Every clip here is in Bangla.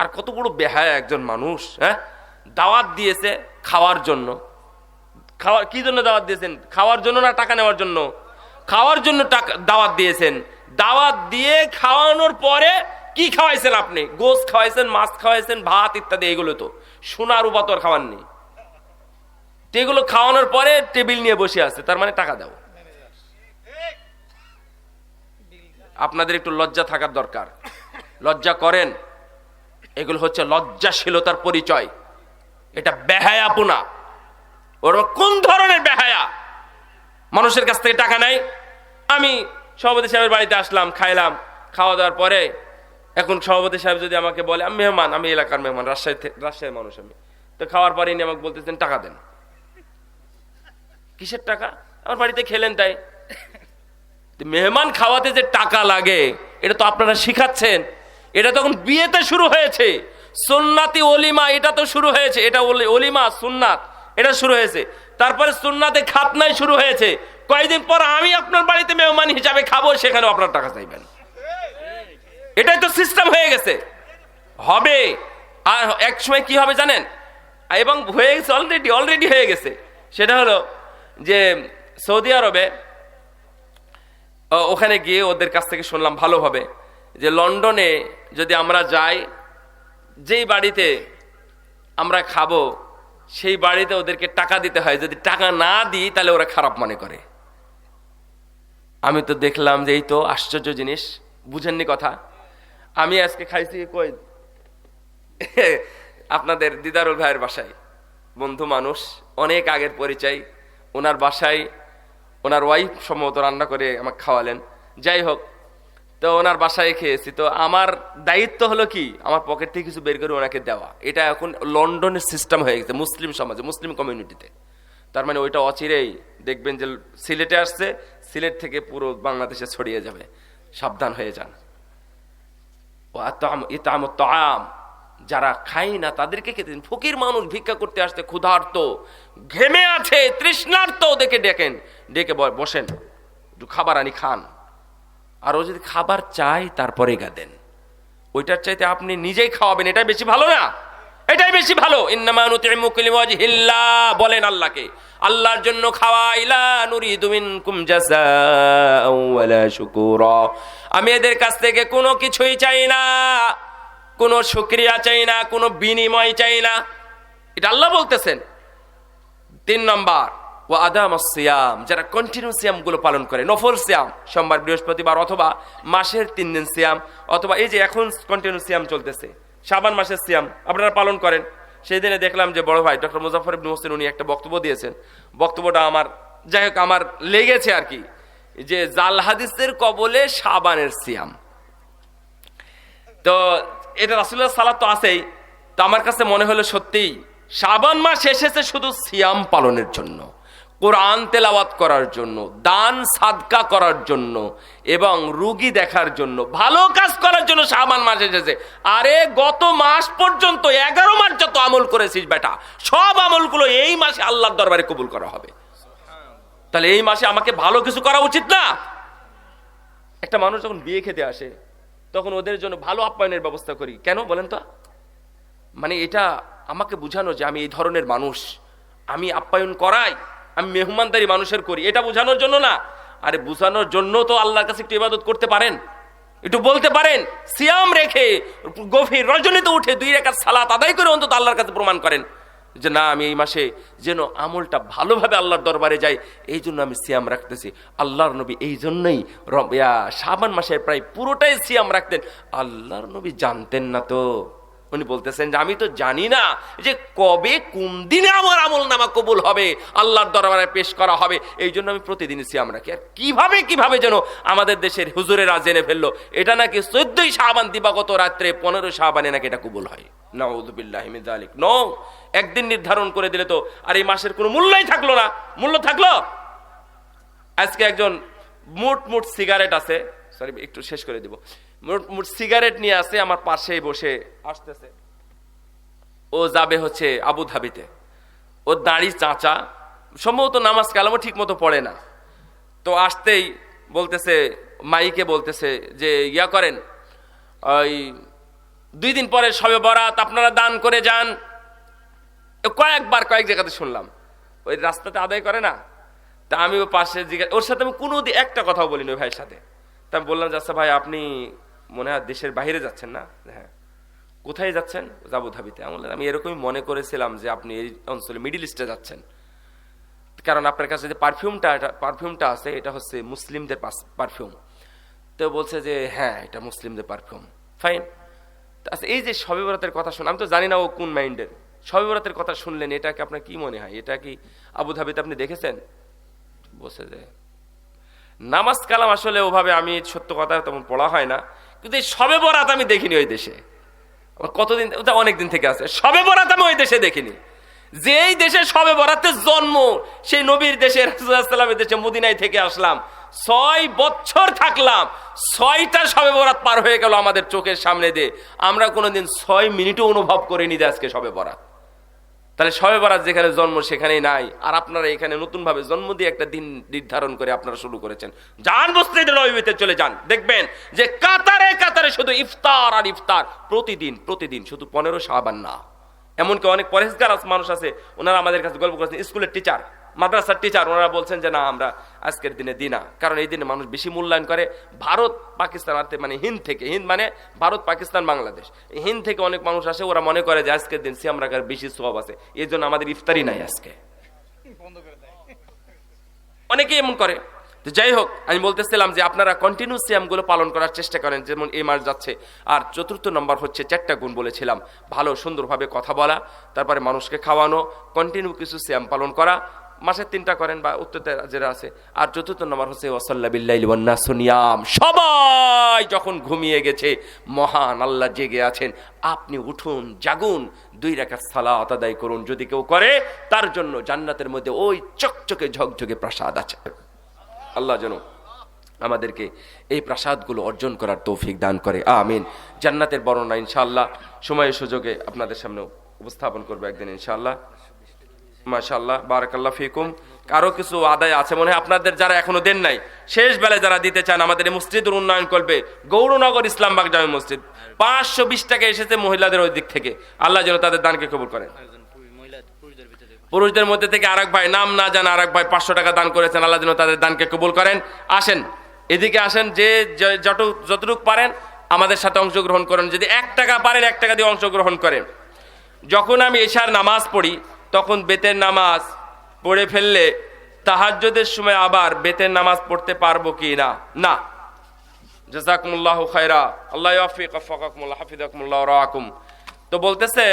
আর কত বড় বেহায়া একজন মানুষ, হ্যাঁ? দাওয়াত দিয়েছে খাওয়ার জন্য। খাওয়ার কি জন্য দাওয়াত দিয়েছেন? খাওয়ার জন্য না টাকা নেওয়ার জন্য? খাওয়ার জন্য টাকা দাওয়াত দিয়েছেন। দাওয়াত দিয়ে খাওয়ানোর পরে কি খাওয়াইছেন আপনি? গোশ খাওয়াইছেন, মাছ খাওয়াইছেন, ভাত ইত্যাদি। এগুলো তো সোনার উপাতর খাওয়াননি। এগুলো খাওয়ানোর পরে টেবিল নিয়ে বসে আছে, তার মানে টাকা দাও। আপনাদের একটু লজ্জা থাকার দরকার। লজ্জা করেন। এগুলো হচ্ছে লজ্জাশীলতার পরিচয়। এটা বেহায়াপনা। ওর কোন ধরনের বেহায়া? মানুষের কাছ থেকে টাকা নেয়। আমি সভাপতি সাহেবের বাড়িতে আসলাম, খাইলাম, খাওয়া দাওয়ার পরে এখন সভাপতি সাহেব যদি আমাকে বলে, আমি মেহমান, আমি এলাকার মেহমান, রাজশাহীর মানুষ আমি, তো খাওয়ার পরে ইনি আমাকে বলতেছেন টাকা দেন। কিসের টাকা? আমার বাড়িতে খেলেন তাই। মেহমান খাওয়াতে যে টাকা লাগে এটা তো আপনারা শিখাচ্ছেন। এটা তখন বিয়েতে শুরু হয়েছে, সুন্নাতি ওলিমা এটা তো শুরু হয়েছে। এটা ওলিমা সুন্নাত এটা শুরু হয়েছে। তারপরে সুন্নাতে খাতনায় শুরু হয়েছে। কয়েকদিন পর আমি আপনার বাড়িতে মেহমান হিসাবে খাবো, সেখানেও আপনার টাকা চাইবেন। এটাই তো সিস্টেম হয়ে গেছে, হবে। আর এক সময় কি হবে জানেন? এবং হয়ে গেছে, অলরেডি হয়ে গেছে। সেটা হলো যে সৌদি আরবে ওখানে গিয়ে ওদের কাছ থেকে শুনলাম ভালোভাবে যে লন্ডনে যদি আমরা যাই, যেই বাড়িতে আমরা খাবো সেই বাড়িতে ওদেরকে টাকা দিতে হয়। যদি টাকা না দিই তাহলে ওরা খারাপ মনে করে। আমি তো দেখলাম যে এই তো আশ্চর্য জিনিস, বুঝেননি কথা। আমি আজকে খাইছি কই আপনাদের দিদারুল ভাইয়ের বাসায়, বন্ধু মানুষ, অনেক আগের পরিচয়। ওনার বাসায় ওনার ওয়াইফ সম্ভবত রান্না করে আমাকে খাওয়ালেন। যাই হোক, তো ওনার বাসায় খেয়েছি। তো আমার দায়িত্ব হলো কি, আমার পকেট থেকে কিছু বের করে ওনাকে দেওয়া। এটা এখন লন্ডনের সিস্টেম হয়ে গেছে মুসলিম সমাজে, মুসলিম কমিউনিটিতে। তার মানে ওইটা অচিরেই দেখবেন যে সিলেটে আসছে, সিলেট থেকে পুরো বাংলাদেশে ছড়িয়ে যাবে। সাবধান হয়ে যান। যারা খাই না তাদেরকে খেতে দিন। ফকির মানুষ ভিক্ষা করতে আসতে, ক্ষুধার্ত, ঘেমে আছে, তৃষ্ণার্ত, দেখে ডেকে বসেন, একটু খাবার আনি খান। আর ও যদি খাবার চাই তারপরে গা দেন। ওইটার চাইতে আপনি নিজেই খাওয়াবেন, এটাই বেশি ভালো না? এটাই বেশি ভালো। ইন্নামা নুতিমুকুম লিওয়াজহিল্লাহ, বলেন আল্লাহকে, আল্লাহর জন্য খাওয়াই, লা নুরিদু মিনকুম জাযাআও ওয়ালা শুকুরা। আমি এদের কাছ থেকে কোনো কিছুই চাই না, কোনো শুকরিয়া চাই না, কোনো বিনিময় চাই না। এটা আল্লাহ বলতেছেন। 3 নম্বর, ওয়া আদামাস সিয়াম, যারা কন্টিনিউ সিয়াম গুলো পালন করে, নফল সিয়াম, সোমবার বৃহস্পতিবার, অথবা মাসের 3 দিন সিয়াম, অথবা এই যে এখন কন্টিনিউ সিয়াম চলতেছে, শাবান মাসের সিয়াম আপনারা পালন করেন। সেই দিনে দেখলাম যে বড় ভাই ডক্টর মুজাফফর ইবনে হোসেন উনি একটা বক্তব্য দিয়েছেন। বক্তব্যটা আমার, যাই হোক, আমার লেগেছে আর কি, যে জাল হাদিসের কবলে শাবানের সিয়াম। তো এটা রাসূলুল্লাহ সাল্লাল্লাহু তো আছেই। তো আমার কাছে মনে হলো সত্যিই শাবান মাস এসেছে শুধু সিয়াম পালনের জন্য, কোরআন তেলাওয়াত করার জন্য, দান সাদকা করার জন্য, এবং রুগী দেখার জন্য, ভালো কাজ করার জন্য শাবান মাস এসেছে। আরে গত মাস পর্যন্ত 11 মাস যত আমল করেছিস বেটা, সব আমলগুলো এই মাসে আল্লাহর দরবারে কবুল করা হবে। তাহলে এই মাসে আমাকে ভালো কিছু করা উচিত না? একটা মানুষ যখন বিয়ে খেতে আসে তখন ওদের জন্য ভালো আপ্যায়নের ব্যবস্থা করি, কেন বলেন তো? মানে এটা আমাকে বুঝানো যে আমি এই ধরনের মানুষ, আমি আপ্যায়ন করাই, আমি মেহমানদারি মানুষের করি, এটা বোঝানোর জন্য না। আরে বোঝানোর জন্য তো আল্লাহর কাছে একটু ইবাদত করতে পারেন, একটু বলতে পারেন, সিয়াম রেখে গভীর রজনীতে উঠে 2 রাকাত সালাত আদায় করে অন্তত আল্লাহর কাছে প্রমাণ করেন যে না, আমি এই মাসে যেন আমলটা ভালোভাবে আল্লাহর দরবারে যাই, এই জন্য আমি সিয়াম রাখতেছি। আল্লাহর নবী এই জন্যই শাবান মাসে প্রায় পুরোটাই সিয়াম রাখতেন। আল্লাহর নবী জানতেন না তো, উনি বলতেছেন যে আমি তো জানি না যে কবে কোন দিনে আমার আমল নামা কবুল হবে, আল্লাহর দরবারে পেশ করা হবে, এই জন্য আমি প্রতিদিনই সিয়াম রাখি। আর কিভাবে যেন আমাদের দেশের হুজুরেরা জেনে ফেললো এটা নাকি 14ই শাবান দিবাগত রাত্রে 15 শাবানে নাকি এটা কবুল হয়। নাউযুবিল্লাহি মিন যালিক। নো, একদিন নির্ধারণ করে দিলে তো আর এই মাসের কোনো মূল্যই থাকলো না। মূল্য থাকলো? আজকে একজন মুট সিগারেট আছে, সরি একটু শেষ করে দিব, মুট সিগারেট নিয়ে আসে, আমার পাশেই বসে আসতেছে। ও যাবে হচ্ছে আবুধাবিতে। ও দাঁড়ি চাচা, সম্ভবত নামাজ কালামও ঠিক মতো পড়ে না। তো আসতেই বলতেছে, মাইকে বলতেছে যে ইয়া করেন, ওই 2 দিন পরে শবে বরাত, আপনারা দান করে যান। কয়েকবার কয়েক জায়গাতে শুনলাম, ওই রাস্তাতে আদায় করে না, তা আমি ও পাশে জিজ্ঞাসা, ওর সাথে আমি কোনো একটা কথাও বলিনি ওই ভাইয়ের সাথে। তা আমি বললাম যে আচ্ছা ভাই, আপনি মনে হয় দেশের বাইরে যাচ্ছেন না? হ্যাঁ। কোথায় যাচ্ছেন? আবুধাবিতে। আমি এরকমই মনে করেছিলাম যে আপনি এই অঞ্চলে মিডিল ইস্টে যাচ্ছেন, কারণ আপনার কাছে যে পারফিউমটা আছে এটা হচ্ছে মুসলিমদের পারফিউম। তো বলছে যে হ্যাঁ, এটা মুসলিমদের পারফিউম। ফাইন। আচ্ছা, এই যে শবে বরাতের কথা শুন, আমি তো জানি না ও কোন মাইন্ডের। শবে বরাতের কথা শুনলেন, এটাকে আপনার কি মনে হয়? এটা কি আবুধাবিতে আপনি দেখেছেন? বলছে যে নামাজ কালাম আসলে ওভাবে আমি সত্য কথা তেমন পড়া হয় না, কিন্তু এই শবে বরাত আমি দেখিনি ওই দেশে। কতদিন, অনেকদিন থেকে আছে, শবে বরাত আমি ওই দেশে দেখিনি। যেই দেশে শবে বরাতের জন্ম, সেই নবীর দেশে, রাসূলুল্লাহ সাল্লাল্লাহু আলাইহি ওয়াসাল্লামের দেশে মদিনায় থেকে আসলাম, 6 বছর থাকলাম, 6টা শবে বরাত পার হয়ে গেল আমাদের চোখের সামনে দিয়ে, আমরা কোনোদিন 6 মিনিটও অনুভব করিনি যে আজকে শবে বরাত। তাহলে শবে বরাত যেখানে জন্ম সেখানেই নাই, আর আপনারা এখানে নতুন ভাবে জন্ম দিয়ে একটা দিন নির্ধারণ করে আপনারা শুরু করেছেন। যান মসজিদে নববীতে চলে যান, দেখবেন যে কাতারে কাতারে শুধু ইফতার আর ইফতার, প্রতিদিন, শুধু 15 শাবান না। এমনকি অনেক পরেশগার মানুষ আছে, ওনারা আমাদের কাছে গল্প করেছেন, স্কুলের টিচার, মাদ্রাসার টিচার, ওনারা বলছেন যে না, আমরা আজকের দিনে দিই না, কারণ এই দিনে মানুষ বেশি মূল্যায়ন করে ভারত পাকিস্তান, মানে হিন্দ থেকে, হিন্দ মানে ভারত পাকিস্তান বাংলাদেশ, হিন্দ থেকে অনেক মানুষ আসে, ওরা মনে করে যে আজকের দিন সিয়াম রাখার বেশি সওয়াব আছে, এই জন্য আমাদের ইফতারি নাই আজকে, অনেকেই এমন করে। তো যাই হোক, আমি বলতেছিলাম যে আপনারা কন্টিনিউ সিয়ামগুলো পালন করার চেষ্টা করেন, যেমন এই মাস যাচ্ছে। আর 4র্থ নম্বর হচ্ছে 4টা গুণ বলেছিলাম, ভালো সুন্দরভাবে কথা বলা, তারপরে মানুষকে খাওয়ানো, কন্টিনিউ কিছু সিয়াম পালন করা, মাসে 3টা করেন বা উত্তরতে যেটা আছে। আর 4র্থ নম্বর হচ্ছে ওয়াসাল্লা বিল্লাইলি ওয়ান নাসু নিয়াম, সবাই যখন ঘুমিয়ে গেছে, মহান আল্লাহ জেগে আছেন, আপনি উঠুন, জাগুন, 2 রাকাত সালাত আদায় করুন। যদি কেউ করে, তার জন্য জান্নাতের মধ্যে ওই চকচকে ঝকঝকে প্রাসাদ আছে। আল্লাহ যেন আমাদেরকে এই প্রাসাদগুলো অর্জন করার তৌফিক দান করে, আমিন। জান্নাতের বর্ণনা ইনশাআল্লাহ সময় সুযোগে আপনাদের সামনে উপস্থাপন করবো একদিন ইনশাআল্লাহ। মাশাআল্লাহ, বারাকাল্লাহ ফিকুম। কারো কিছু আদায় আছে মনে হয় আপনাদের, যারা এখনো দেন নাই, শেষ বেলায় যারা দিতে চান, আমাদের এই মসজিদের উন্নয়ন করবে গৌরনগর ইসলামবাগ জামে মসজিদ, 520 টাকা এসেছে মহিলাদের ওই দিক থেকে, আল্লাহ যেন তাদের দানকে কবুল করেন। পুরুষদের মধ্যে থেকে আরেক ভাই, নাম না জানা আরেক ভাই, 500 টাকা দান করেছেন, আল্লাহ যেন তাদের দানকে কবুল করেন। আসেন, এদিকে আসেন, যে যতটুকু পারেন আমাদের সাথে অংশগ্রহণ করেন। যদি 1 টাকা পারেন, 1 টাকা দিয়ে অংশগ্রহণ করেন। যখন আমি এশার নামাজ পড়ি, তখন বেতের নামাজ পড়ে ফেললে তাহাজ্জুদের সময় আবার বেতের নামাজ পড়তে পারবো কি না? না। জাযাকুমুল্লাহু খায়রা, আল্লাহ ইয়াফিক ওয়াফাকাকুমুল্লাহ, হাফিজাকুমুল্লাহ ওয়া রাআকুম। তো বলতেছে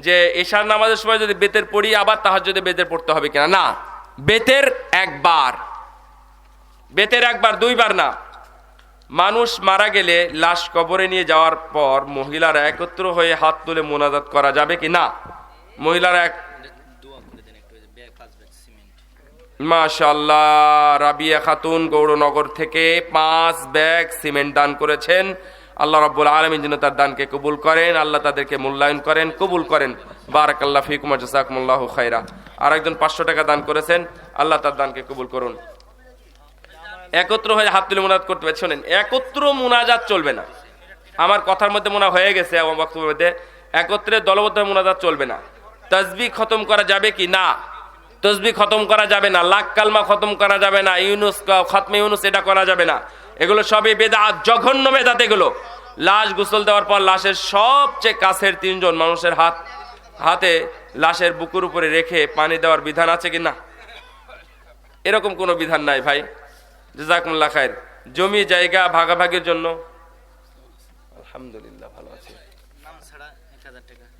যে এশার নামাজের সময় যদি বেতের পড়ি, আবার তাহাজ্জুদে বেতের পড়তে হবে কিনা? না, বেতের একবার, 2বার না। মানুষ মারা গেলে লাশ কবরে নিয়ে যাওয়ার পর মহিলারা একত্র হয়ে হাত তুলে মোনাজাত করা যাবে কি না? মহিলারা মাশাআল্লাহ, রাবিয়া খাতুন গৌরনগর থেকে 5 ব্যাগ সিমেন্ট দান করেছেন। আল্লাহ রাব্বুল আলামিন যেন তার দানকে কবুল করেন, আল্লাহ তাদেরকে মূল্যায়ন করেন, কবুল করেন। বারাকাল্লাহ ফিকুম ওয়া জাযাকুমুল্লাহু খায়রা। আরেকজন 500 টাকা দান করেছেন, আল্লাহ তার দানকে কবুল করুন। একত্র হয়ে হাত তুলে মুনাজাত করতে হবে। শোনেন, একত্র মুনাজাত চলবে না, আমার কথার মধ্যে মনে হয়ে গেছে, আমার বক্তব্যের মধ্যে একত্রে দলবদ্ধ মুনাজাত চলবে না। তাসবিহ খতম করা যাবে কি না? তাসবিহ খতম করা যাবে না, লাখ কালমা খতম করা যাবে না, খতমে ইউনুস এটা করা যাবে না, এগুলো সবই বেদাত, জঘন্য বেদাত এগুলো। লাশ গোসল দেওয়ার পর লাশের সবচেয়ে কাছের 3 জন মানুষের হাতে লাশের বুকুর উপরে রেখে পানি দেওয়ার বিধান আছে কি না? এরকম কোনো বিধান নাই ভাই। জাযাকুমুল্লাহ খায়ের। জমি জায়গা ভাগাভাগির জন্য আলহামদুলিল্লাহ ভালো আছে,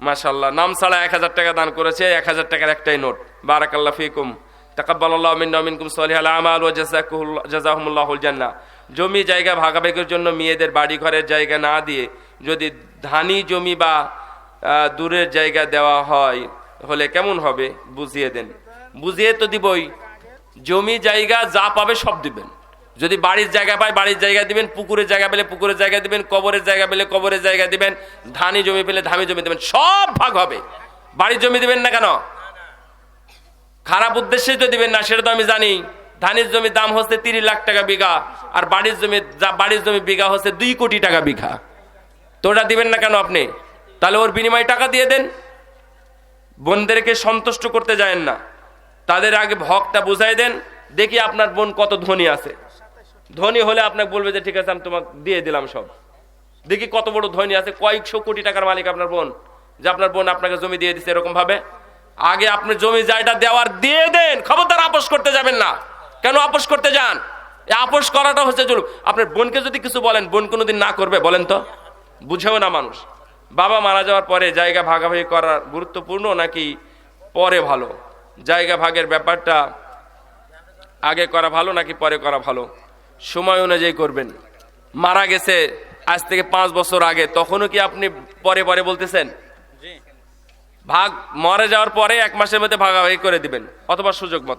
মাশাআল্লাহ, নাম ছাড়া 1000 টাকা দান করেছে, 1000 টাকার একটাই নোট। বারাকাল্লাহ ফিকুম, তাকাব্বালাল্লাহু মিন্না ওয়া মিনকুম সালিহাল আমাল ওয়া জাযাকুমুল্লাহুল জান্নাহ। জমি জায়গা ভাগাভাগির জন্য মেয়েদের বাড়ি ঘরের জায়গা না দিয়ে যদি ধানি জমি বা দূরের জায়গা দেওয়া হয় হলে কেমন হবে? বুঝিয়ে দেন। বুঝিয়ে তো দিবই, জমি জায়গা যা পাবে সব দিবেন। যদি বাড়ির জায়গা পায় বাড়ির জায়গা দিবেন, পুকুরের জায়গা পেলে পুকুরের জায়গা দিবেন, কবরের জায়গা পেলে কবরের জায়গা দিবেন, ধানি জমি পেলে ধানি জমি দিবেন, সব ভাগ হবে। বাড়ির জমি দিবেন না কেন? খারাপ উদ্দেশ্যে তো দিবেন না, সেটা তো আমি জানি। ধানের জমির দাম হচ্ছে 30 লাখ টাকা বিঘা, আর বাড়ির জমি বিঘা হচ্ছে 2 কোটি টাকা বিঘা। তো ওটা দিবেন না কেন আপনি? তাহলে ওর বিনিময়ে টাকা দিয়ে দেন। বোনদেরকে সন্তুষ্ট করতে যায়েন না, তাদের আগে হকটা বুঝাই দেন। দেখি আপনার বোন কত ধনী আছে, ধনী হলে আপনাকে বলবে যে ঠিক আছে আমি তোমাকে দিয়ে দিলাম সব। দেখি কত বড় ধনী আছে, কয়েকশো কোটি টাকার মালিক আপনার বোন, যে আপনার বোন আপনাকে জমি দিয়ে দিচ্ছে এরকম ভাবে। আগে আপনি জমি জায়গা দেওয়ার দিয়ে দেন, খবরদার আপোষ করতে যাবেন না। কেন আপোষ করতে যান? এই আপোষ করাটা হচ্ছে জুলুম। আপনার বোনকে যদি কিছু বলেন, বোন কোনোদিন না করবে বলেন তো? বুঝেও না মানুষ। বাবা মারা যাওয়ার পরে জায়গা ভাগাভাগি করা গুরুত্বপূর্ণ নাকি পরে ভালো? জায়গা ভাগের ব্যাপারটা আগে করা ভালো নাকি পরে করা ভালো? সময় অনুযায়ী করবেন। মারা গেছে আজ থেকে 5 বছর আগে, তখনও কি আপনি পরে পরে বলতেছেন? ভাগ মরে যাওয়ার পরে 1 মাসের মধ্যে ভাগাভাগি করে দিবেন, অথবা সুযোগ মতো।